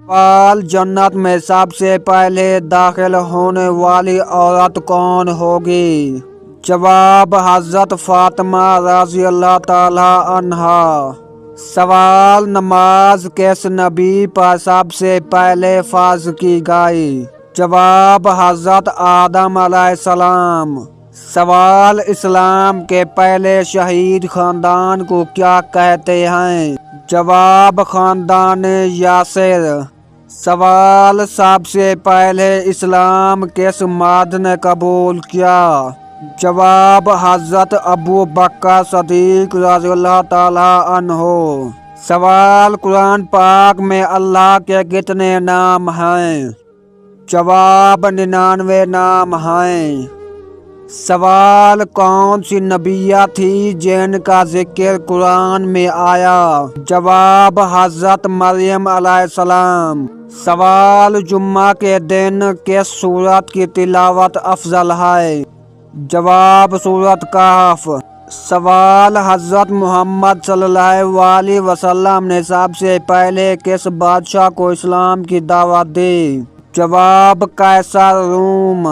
سوال: جنت میں سب سے پہلے داخل ہونے والی عورت کون ہوگی؟ جواب: حضرت فاطمہ رضی اللہ تعالی عنہا۔ سوال: نماز کس نبی پر سب سے پہلے فرض کی گئی؟ جواب: حضرت آدم علیہ السلام۔ سوال: اسلام کے پہلے شہید خاندان کو کیا کہتے ہیں؟ جواب: خاندان یاسر۔ سوال: سب سے پہلے اسلام کس مرد نے قبول کیا؟ جواب: حضرت ابوبکر صدیق رضی اللہ تعالی عنہ۔ سوال: قرآن پاک میں اللہ کے کتنے نام ہیں؟ جواب: 99 نام ہیں۔ سوال: کون سی نبیہ تھی جن کا ذکر قرآن میں آیا؟ جواب: حضرت مریم علیہ السلام۔ سوال: جمعہ کے دن کس سورت کی تلاوت افضل ہے؟ جواب: سورۃ کہف۔ سوال: حضرت محمد صلی اللہ علیہ وسلم نے سب سے پہلے کس بادشاہ کو اسلام کی دعوت دی؟ جواب: قیصر روم۔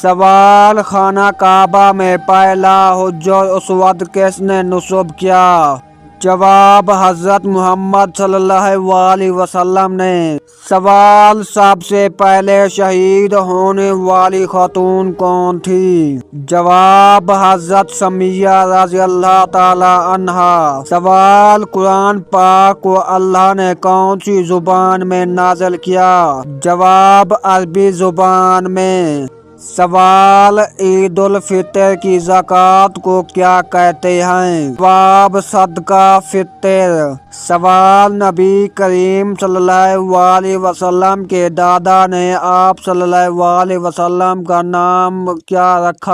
سوال: خانہ کعبہ میں پہلا حجر اسود کس نے نصب کیا؟ جواب: حضرت محمد صلی اللہ علیہ وسلم نے۔ سوال: سب سے پہلے شہید ہونے والی خاتون کون تھی؟ جواب: حضرت سمیہ رضی اللہ تعالی عنہا۔ سوال: قرآن پاک کو اللہ نے کون سی زبان میں نازل کیا؟ جواب: عربی زبان میں۔ سوال: عید الفطر کی زکوٰۃ کو کیا کہتے ہیں؟ جواب: صدقہ فطر۔ سوال: نبی کریم صلی اللہ علیہ وسلم کے دادا نے آپ صلی اللہ علیہ وسلم کا نام کیا رکھا؟